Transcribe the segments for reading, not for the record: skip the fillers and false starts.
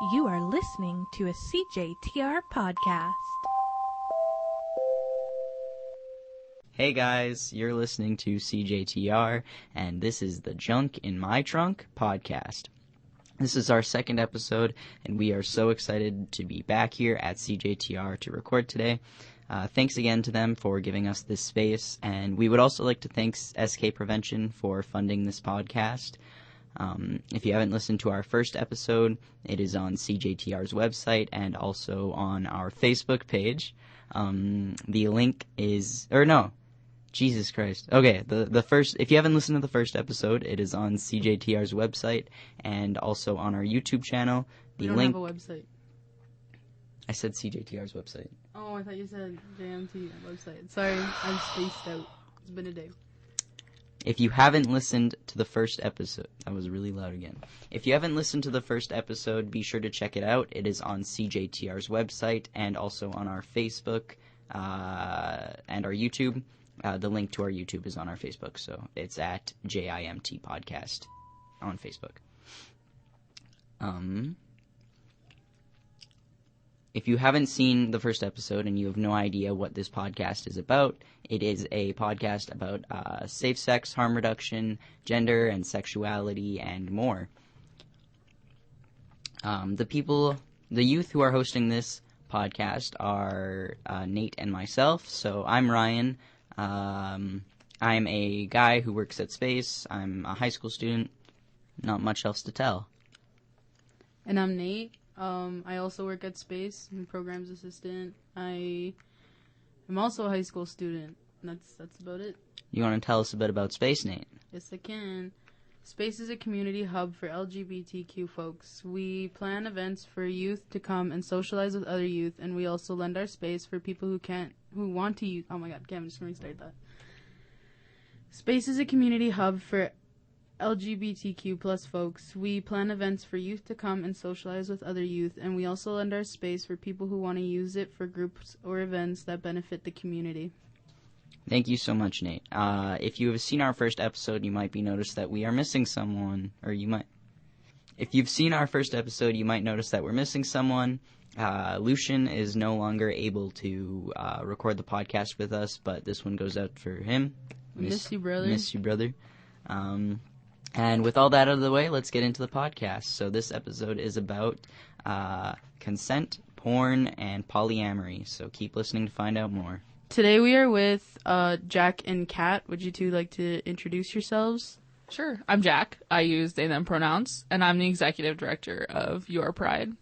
You are listening to a CJTR podcast. Hey guys, you're listening to CJTR, and this is the Junk in My Trunk podcast. This is our second episode, and we are so excited to be back here at CJTR to record today. Thanks again to them for giving us this space, and we would also like to thank SK Prevention for funding this podcast. If you haven't listened to our first episode, it is on CJTR's website and also on our Facebook page. The link is, Jesus Christ. Okay, the first, if you haven't listened to the first episode, it is on CJTR's website and also on our YouTube channel. We don't have a website. I said CJTR's website. Oh, I thought you said JMT website. Sorry, I'm spaced out. It's been a day. If you haven't listened to the first episode, that was really loud again. If you haven't listened to the first episode, be sure to check it out. It is on CJTR's website and also on our Facebook and our YouTube. The link to our YouTube is on our Facebook, so it's at JIMT Podcast on Facebook. If you haven't seen the first episode and you have no idea what this podcast is about, it is a podcast about safe sex, harm reduction, gender and sexuality, and more. The youth who are hosting this podcast are Nate and myself. So I'm Ryan. I'm a guy who works at Space. I'm a high school student. Not much else to tell. And I'm Nate. I also work at Space. I'm a programs assistant. I am also a high school student. That's about it. You want to tell us a bit about Space, Nate? Yes, I can. Space is a community hub for LGBTQ folks. We plan events for youth to come and socialize with other youth, and we also lend our space for people who want to use. Oh my God, okay, I'm just going to restart that. Space is a community hub for LGBTQ plus folks. We plan events for youth to come and socialize with other youth, and we also lend our space for people who want to use it for groups or events that benefit the community. Thank you so much, Nate. If you have seen our first episode, you might notice that we are missing someone, if you've seen our first episode, you might notice that we're missing someone. Lucian is no longer able to record the podcast with us, but this one goes out for him. Miss you, brother. Miss you, brother. And with all that out of the way, let's get into the podcast. So this episode is about consent, porn, and polyamory. So keep listening to find out more. Today we are with Jacq and Cat. Would you two like to introduce yourselves? Sure. I'm Jacq. I use they, them pronouns, and I'm the executive director of Your Pride,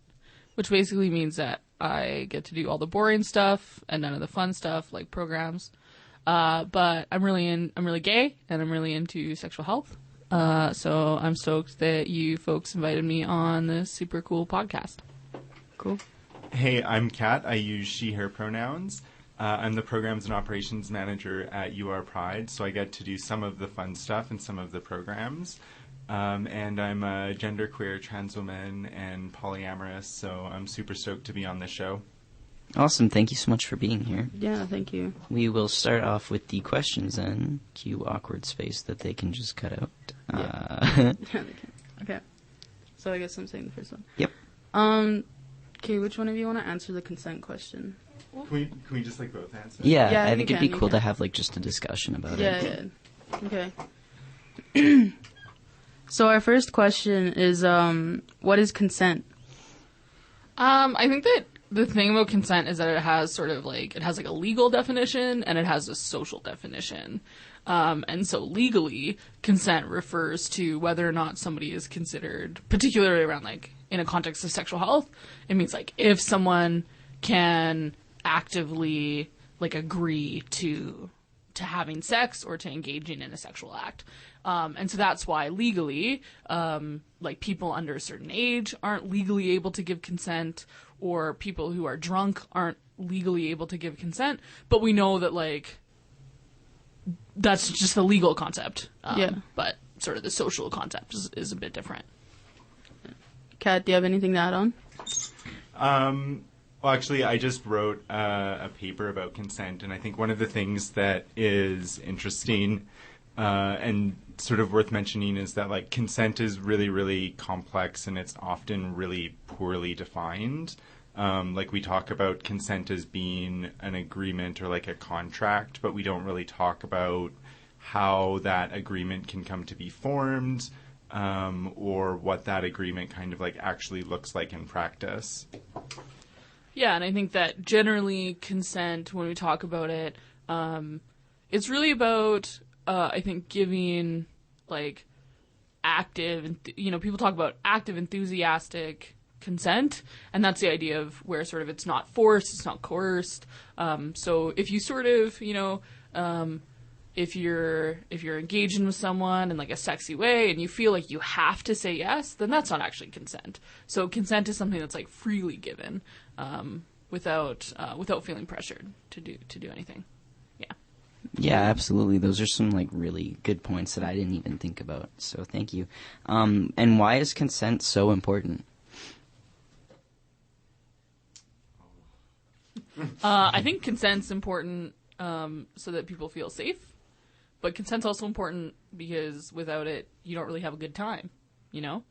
which basically means that I get to do all the boring stuff and none of the fun stuff like programs. But I'm really gay, and I'm really into sexual health. So I'm stoked that you folks invited me on this super cool podcast. Cool. Hey, I'm Kat. I use she, her pronouns. I'm the programs and operations manager at UR Pride, so I get to do some of the fun stuff and some of the programs. And I'm a genderqueer, trans woman, and polyamorous, so I'm super stoked to be on this show. Awesome. Thank you so much for being here. Yeah, thank you. We will start off with the questions and cue awkward space that they can just cut out. Yeah. Yeah, they can. Okay. So I guess I'm saying the first one. Yep. Okay, which one of you want to answer the consent question? Can we just both answer? Yeah, I think it'd be cool to have just a discussion about it. Yeah. Okay. So our first question is, what is consent? I think that the thing about consent is that it has it has a legal definition and it has a social definition. And so legally, consent refers to whether or not somebody is considered, particularly around in a context of sexual health, it means if someone can actively agree to having sex or to engaging in a sexual act. And so that's why legally, people under a certain age aren't legally able to give consent, or people who are drunk aren't legally able to give consent. But we know that that's just the legal concept. But sort of the social concept is a bit different. Kat, do you have anything to add on? Well, actually, I just wrote a paper about consent, and I think one of the things that is interesting and sort of worth mentioning is that like consent is really, really complex and it's often really poorly defined. Like we talk about consent as being an agreement or like a contract, but we don't really talk about how that agreement can come to be formed, or what that agreement kind of like actually looks like in practice. Yeah, and I think that generally consent, when we talk about it, it's really about, I think, giving, like, active, people talk about active, enthusiastic consent, and that's the idea of where sort of it's not forced, it's not coerced. So if you sort of, if you're engaging with someone in like a sexy way and you feel like you have to say yes, then that's not actually consent. So consent is something that's like freely given, without feeling pressured to do anything. Yeah. Yeah, absolutely. Those are some like really good points that I didn't even think about. So thank you. And why is consent so important? I think consent's important so that people feel safe. But consent's also important because without it, you don't really have a good time, Yeah.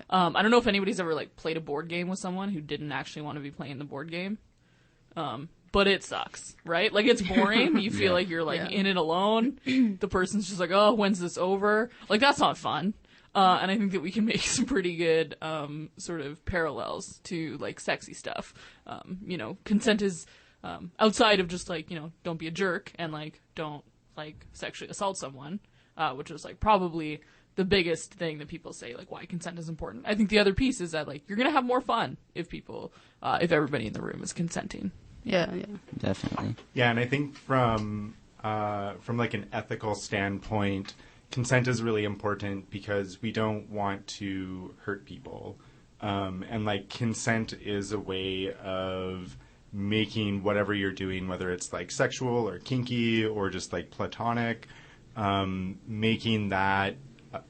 I don't know if anybody's ever, like, played a board game with someone who didn't actually want to be playing the board game. But it sucks, right? Like, it's boring. You feel like you're, like, in it alone. The person's just like, oh, when's this over? Like, that's not fun. And I think that we can make some pretty good sort of parallels to, like, sexy stuff. Consent is outside of just, like, don't be a jerk and, like, don't, like, sexually assault someone, which is, like, probably the biggest thing that people say, like, why consent is important. I think the other piece is that, like, you're gonna have more fun if everybody in the room is consenting. Yeah. Definitely. Yeah, and I think from like an ethical standpoint, consent is really important because we don't want to hurt people. And like consent is a way of making whatever you're doing, whether it's like sexual or kinky or just like platonic, making that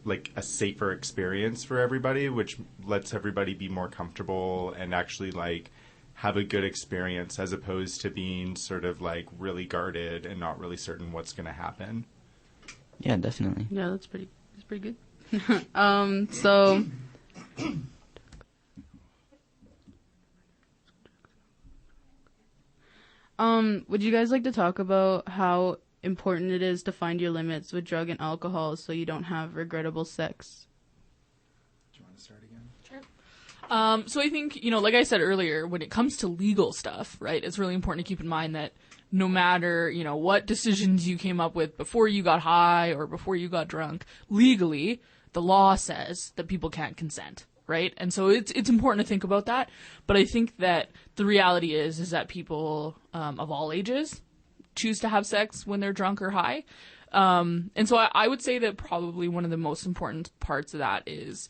like a safer experience for everybody, which lets everybody be more comfortable and actually like have a good experience as opposed to being sort of like really guarded and not really certain what's going to happen. Yeah, definitely. Yeah, that's pretty good. So would you guys like to talk about how important it is to find your limits with drug and alcohol so you don't have regrettable sex? Do you want to start again? Sure. So I think, like I said earlier, when it comes to legal stuff, right, it's really important to keep in mind that no matter, what decisions you came up with before you got high or before you got drunk, legally, the law says that people can't consent. Right? And so it's important to think about that. But I think that the reality is that people of all ages choose to have sex when they're drunk or high. And so I would say that probably one of the most important parts of that is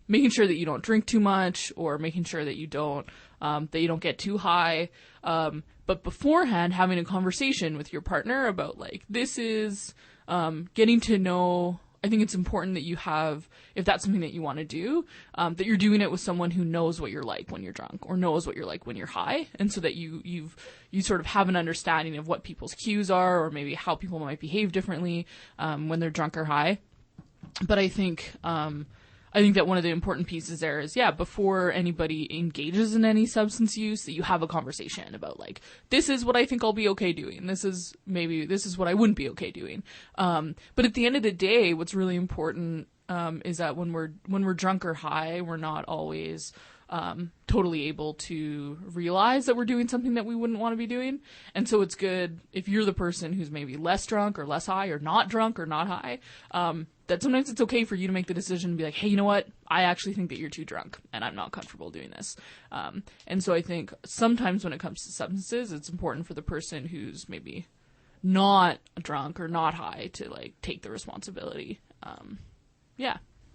making sure that you don't drink too much or making sure that you don't get too high. But beforehand, having a conversation with your partner about like, this is getting to know. I think it's important that you have, if that's something that you want to do, that you're doing it with someone who knows what you're like when you're drunk or knows what you're like when you're high. And so that you sort of have an understanding of what people's cues are or maybe how people might behave differently when they're drunk or high. But I think that one of the important pieces there is, before anybody engages in any substance use, that you have a conversation about like, this is what I think I'll be okay doing. This is what I wouldn't be okay doing. But at the end of the day, what's really important is that when we're drunk or high, we're not always totally able to realize that we're doing something that we wouldn't want to be doing. And so it's good if you're the person who's maybe less drunk or less high or not drunk or not high, that sometimes it's okay for you to make the decision and be like, hey, you know what? I actually think that you're too drunk and I'm not comfortable doing this. And so I think sometimes when it comes to substances, it's important for the person who's maybe not drunk or not high to like take the responsibility.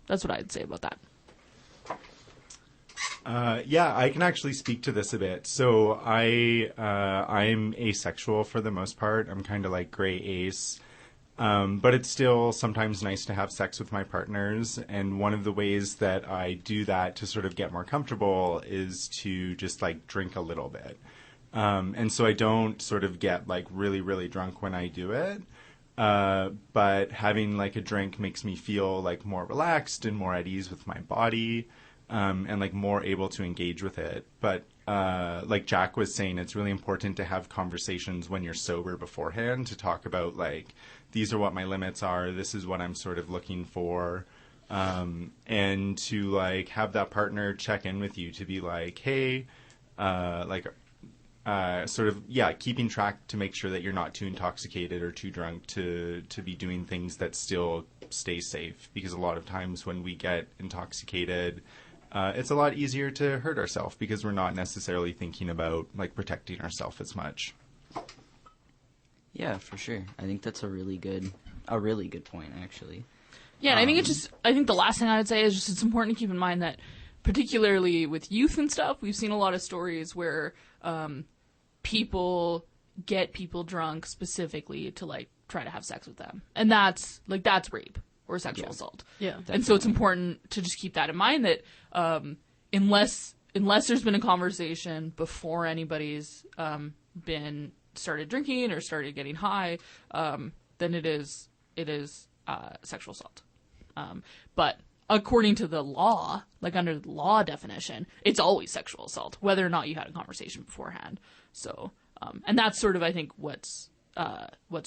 That's what I'd say about that. I can actually speak to this a bit. So I'm asexual for the most part. I'm kind of like gray ace. But it's still sometimes nice to have sex with my partners. And one of the ways that I do that to sort of get more comfortable is to just like drink a little bit. And so I don't sort of get like really, really drunk when I do it. but having like a drink makes me feel like more relaxed and more at ease with my body, and like more able to engage with it. But like Jack was saying, it's really important to have conversations when you're sober beforehand to talk about like, these are what my limits are, this is what I'm sort of looking for, and to like have that partner check in with you to be like, hey, sort of, yeah, keeping track to make sure that you're not too intoxicated or too drunk to be doing things that still stay safe. Because a lot of times when we get intoxicated, it's a lot easier to hurt ourselves because we're not necessarily thinking about like protecting ourselves as much. Yeah, for sure. I think that's a really good point, actually. Yeah, and I think I think the last thing I would say is just it's important to keep in mind that, particularly with youth and stuff, we've seen a lot of stories where people get people drunk specifically to like try to have sex with them, and that's rape or sexual assault. Yeah, Definitely. And so it's important to just keep that in mind that unless there's been a conversation before anybody's been started drinking or started getting high, then it is sexual assault. But according to the law, like under the law definition, it's always sexual assault, whether or not you had a conversation beforehand. So, and that's sort of, I think, what's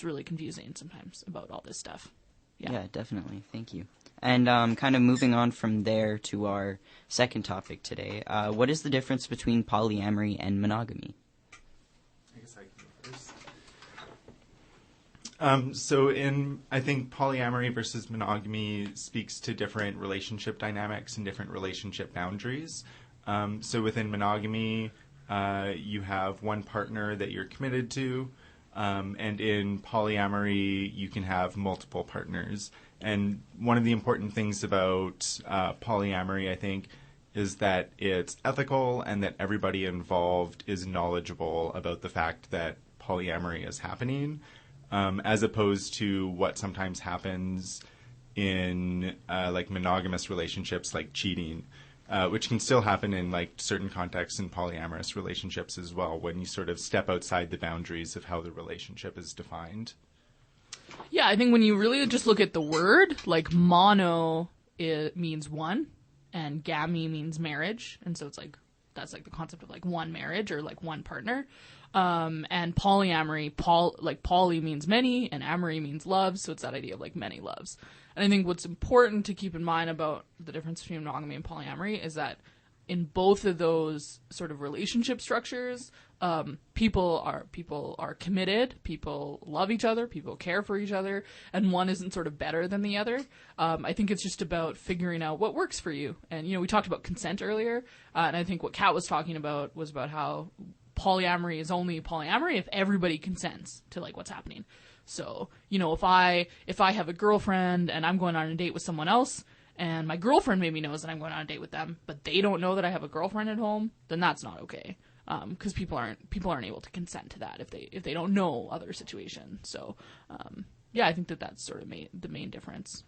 really confusing sometimes about all this stuff. Yeah, definitely. Thank you. And kind of moving on from there to our second topic today, what is the difference between polyamory and monogamy? I guess I can go first. So I think polyamory versus monogamy speaks to different relationship dynamics and different relationship boundaries. So within monogamy, you have one partner that you're committed to. And in polyamory, you can have multiple partners. And one of the important things about polyamory, I think, is that it's ethical and that everybody involved is knowledgeable about the fact that polyamory is happening, as opposed to what sometimes happens in like monogamous relationships, like cheating. Which can still happen in like certain contexts in polyamorous relationships as well, when you sort of step outside the boundaries of how the relationship is defined. Yeah, I think when you really just look at the word, like mono, it means one, and gamy means marriage, and so it's like that's like the concept of like one marriage or like one partner. And polyamory, poly means many, and amory means love, so it's that idea of like many loves. And I think what's important to keep in mind about the difference between monogamy and polyamory is that in both of those sort of relationship structures, people are committed, people love each other, people care for each other, and one isn't sort of better than the other. I think it's just about figuring out what works for you. And, we talked about consent earlier, and I think what Kat was talking about was about how polyamory is only polyamory if everybody consents to like what's happening. So, if I have a girlfriend and I'm going on a date with someone else, and my girlfriend maybe knows that I'm going on a date with them, but they don't know that I have a girlfriend at home, then that's not okay. Because people aren't able to consent to that if they don't know other situations. So, I think that's sort of the main difference.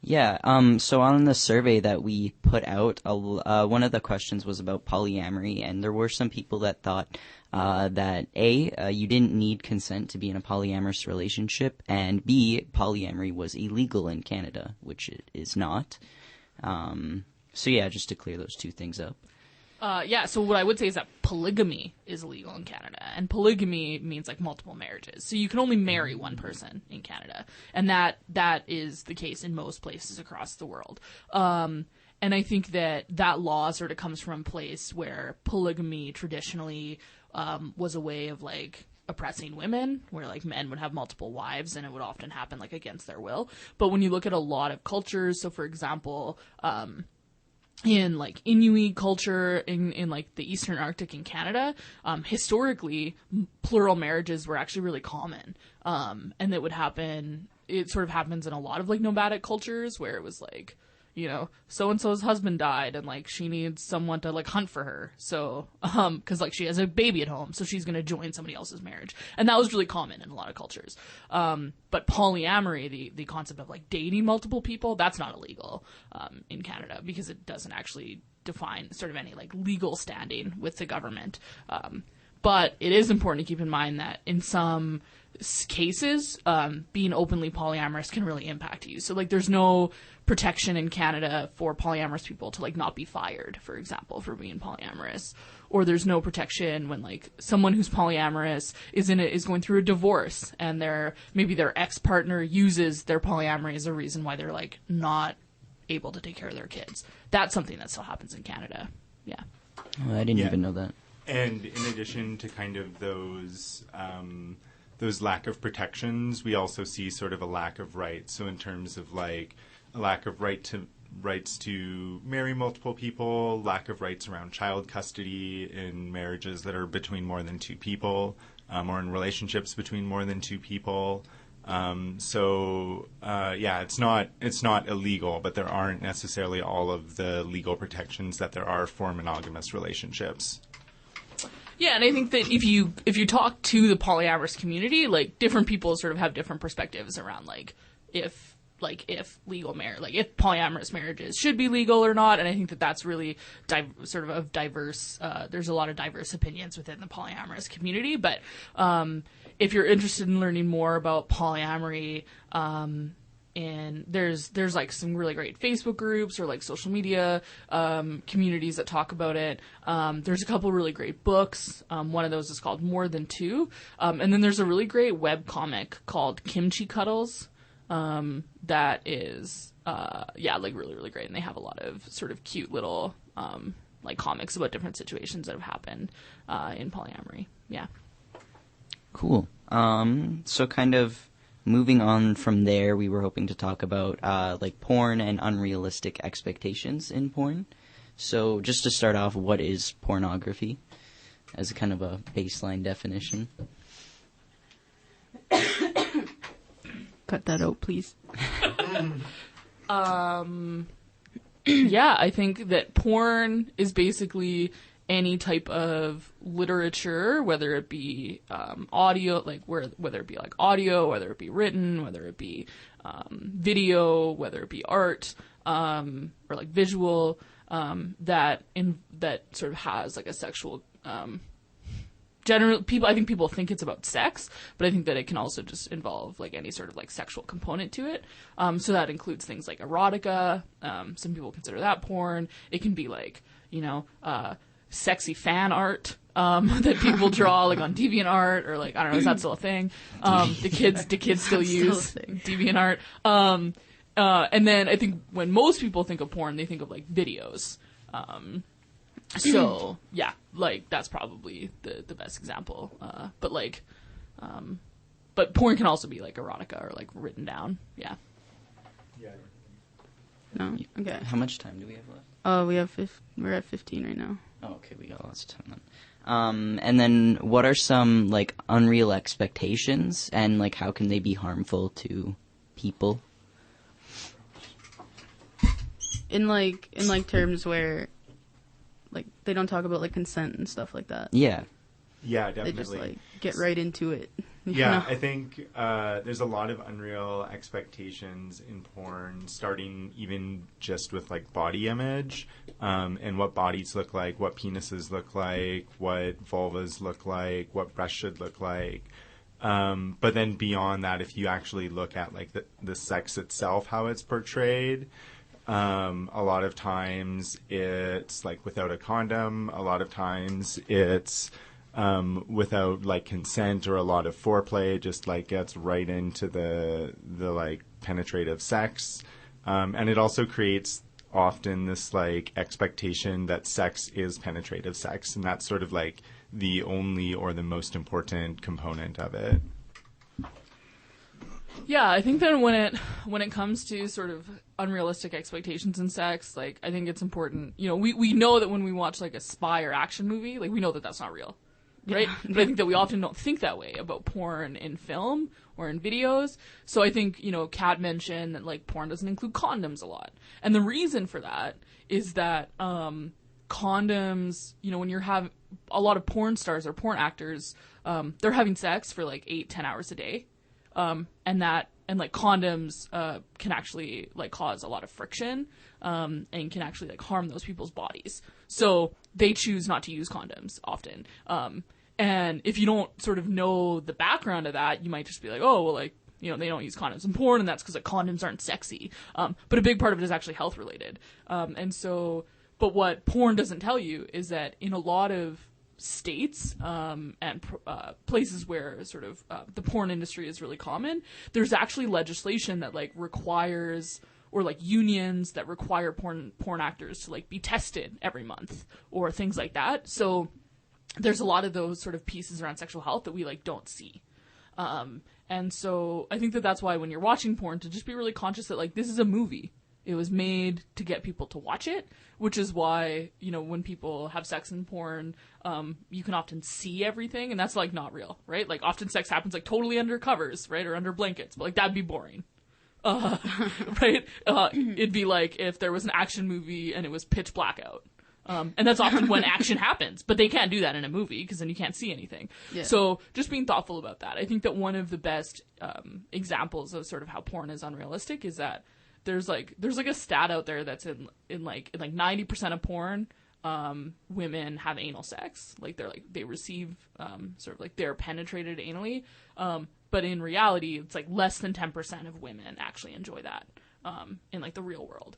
Yeah, so on the survey that we put out, one of the questions was about polyamory, and there were some people that thought that A, you didn't need consent to be in a polyamorous relationship, and B, polyamory was illegal in Canada, which it is not. So yeah, just to clear those two things up. So what I would say is that polygamy is illegal in Canada, and polygamy means like multiple marriages. So you can only marry one person in Canada, and that is the case in most places across the world. And I think that law sort of comes from a place where polygamy traditionally was a way of like oppressing women, where like men would have multiple wives, and it would often happen like against their will. But when you look at a lot of cultures, so for example, in like Inuit culture in like the Eastern Arctic in Canada, historically plural marriages were actually really common. And it sort of happens in a lot of like nomadic cultures where it was like, so-and-so's husband died and like she needs someone to like hunt for her. So, cause like she has a baby at home, so she's going to join somebody else's marriage. And that was really common in a lot of cultures. But polyamory, the concept of like dating multiple people, that's not illegal, in Canada because it doesn't actually define sort of any like legal standing with the government. But it is important to keep in mind that in some cases, being openly polyamorous can really impact you. So, like, there's no protection in Canada for polyamorous people to, like, not be fired, for example, for being polyamorous. Or there's no protection when, like, someone who's polyamorous is going through a divorce and maybe their ex-partner uses their polyamory as a reason why they're, like, not able to take care of their kids. That's something that still happens in Canada. Yeah. Oh, I didn't even know that. And in addition to kind of those lack of protections, we also see sort of a lack of rights. So in terms of, like, a lack of rights to marry multiple people, lack of rights around child custody in marriages that are between more than two people, or in relationships between more than two people. It's not illegal, but there aren't necessarily all of the legal protections that there are for monogamous relationships. Yeah, and I think that if you talk to the polyamorous community, like, different people sort of have different perspectives around, like, if legal marriage, like, if polyamorous marriages should be legal or not. And I think that that's really sort of diverse. There's a lot of diverse opinions within the polyamorous community. But if you're interested in learning more about polyamory, and there's like some really great Facebook groups or like social media communities that talk about it. There's a couple really great books. One of those is called More Than Two. And then there's a really great web comic called Kimchi Cuddles. That is, like, really, really great. And they have a lot of sort of cute little, like, comics about different situations that have happened, in polyamory. Yeah. Cool. So kind of moving on from there, we were hoping to talk about, like, porn and unrealistic expectations in porn. So just to start off, what is pornography as a kind of a baseline definition? Cut that out, please. Yeah, I think that porn is basically any type of literature, whether it be audio, like whether it be like audio, whether it be written, whether it be video, whether it be art, or like visual, that sort of has like a sexual. Generally, I think people think it's about sex, but I think that it can also just involve like any sort of like sexual component to it. So that includes things like erotica. Some people consider that porn. It can be like, sexy fan art that people draw like on DeviantArt, or like, I don't know, is that still a thing? The kids still use DeviantArt. And then I think when most people think of porn, they think of like videos. So yeah, like that's probably the best example. But porn can also be like erotica or like written down. Yeah. Yeah. No. Okay. How much time do we have left? We're at 15 right now. Oh, okay, we got lots of time then. And then what are some like unreal expectations, and like how can they be harmful to people? In terms where, like, they don't talk about like consent and stuff like that. Yeah. Yeah, definitely. They just like get right into it. Yeah, I think there's a lot of unreal expectations in porn, starting even just with like body image, and what bodies look like, what penises look like, what vulvas look like, what breasts should look like. But then beyond that, if you actually look at like the sex itself, how it's portrayed, a lot of times it's like without a condom. A lot of times it's without like consent or a lot of foreplay, just like gets right into the like penetrative sex. And it also creates often this like expectation that sex is penetrative sex, and that's sort of like the only or the most important component of it. Yeah, I think that when it comes to sort of unrealistic expectations in sex, like, I think it's important, we know that when we watch like a spy or action movie, like, we know that that's not real, right? Yeah. But I think that we often don't think that way about porn in film or in videos. So I think, Kat mentioned that like porn doesn't include condoms a lot. And the reason for that is that condoms, when you're having a lot of porn stars or porn actors, they're having sex for like 8-10 hours a day. And like condoms can actually like cause a lot of friction, and can actually like harm those people's bodies. So they choose not to use condoms often. And if you don't sort of know the background of that, you might just be like, oh, well, like, you know, they don't use condoms in porn, and that's because like condoms aren't sexy. But a big part of it is actually health related. But what porn doesn't tell you is that in a lot of states and places where sort of the porn industry is really common, there's actually legislation that like requires, or like unions that require porn actors to like be tested every month or things like that. So there's a lot of those sort of pieces around sexual health that we like don't see. And so I think that that's why when you're watching porn, to just be really conscious that like this is a movie. It was made to get people to watch it, which is why, you know, when people have sex in porn, you can often see everything, and that's like not real, right? Like often sex happens like totally under covers, right? Or under blankets, but like that'd be boring. Right? It'd be like if there was an action movie and it was pitch black out. And that's often when action happens, but they can't do that in a movie because then you can't see anything. Yeah. So just being thoughtful about that. I think that one of the best examples of sort of how porn is unrealistic is that there's like a stat out there that's in 90% of porn, women have anal sex. Like they receive sort of like they're penetrated anally. But in reality, it's like less than 10% of women actually enjoy that in like the real world.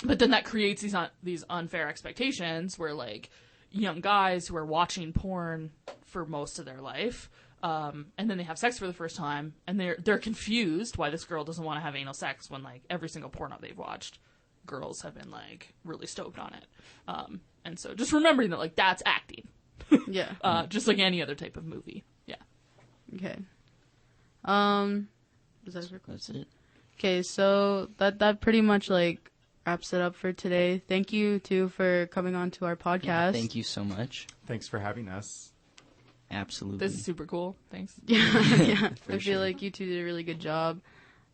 But then that creates these unfair expectations where like young guys who are watching porn for most of their life, and then they have sex for the first time, and they're confused why this girl doesn't want to have anal sex when like every single porno they've watched, girls have been like really stoked on it. And so just remembering that like that's acting. Yeah. Just like any other type of movie. Yeah. Okay. That's it. Okay, so that pretty much like wraps it up for today. Thank you too for coming on to our podcast. Yeah, thank you so much. Thanks for having us. Absolutely. This is super cool. Thanks. Yeah. For I sure. feel like you two did a really good job.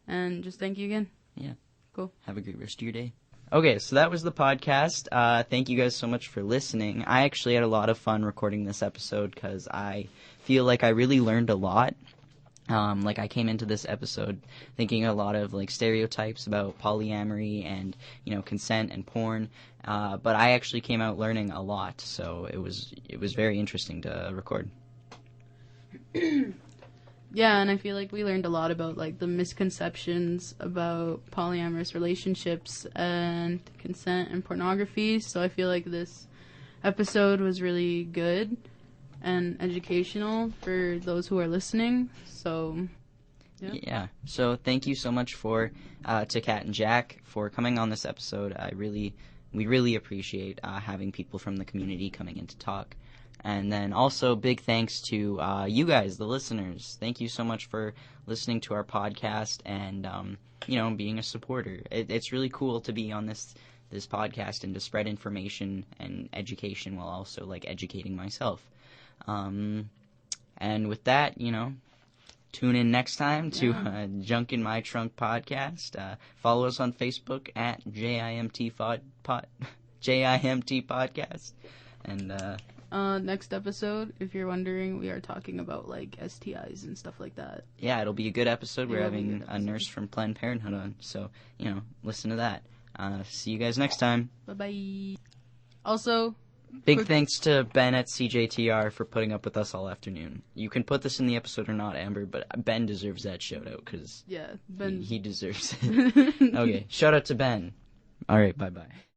And just thank you again. Yeah. Cool. Have a great rest of your day. Okay, so that was the podcast. Thank you guys so much for listening. I actually had a lot of fun recording this episode because I feel like I really learned a lot. Like I came into this episode thinking a lot of like stereotypes about polyamory and, you know, consent and porn. But I actually came out learning a lot. So it was very interesting to record. Yeah, and I feel like we learned a lot about like the misconceptions about polyamorous relationships and consent and pornography. So I feel like this episode was really good and educational for those who are listening. So yeah. So thank you so much to Cat and Jacq for coming on this episode. We really appreciate having people from the community coming in to talk. And then also big thanks to you guys, the listeners. Thank you so much for listening to our podcast and you know, being a supporter. It's really cool to be on this podcast and to spread information and education while also like educating myself. And with that, you know, tune in next time to Junk in My Trunk podcast. Follow us on Facebook at JIMT podcast. And next episode, if you're wondering, we are talking about like STIs and stuff like that. Yeah, it'll be a good episode. We're having a nurse from Planned Parenthood on, so you know, listen to that. See you guys next time. Bye-bye. Also, big thanks to Ben at CJTR for putting up with us all afternoon. You can put this in the episode or not, Amber, but Ben deserves that shout out because Ben he deserves it. Okay, shout out to Ben. All right, bye-bye.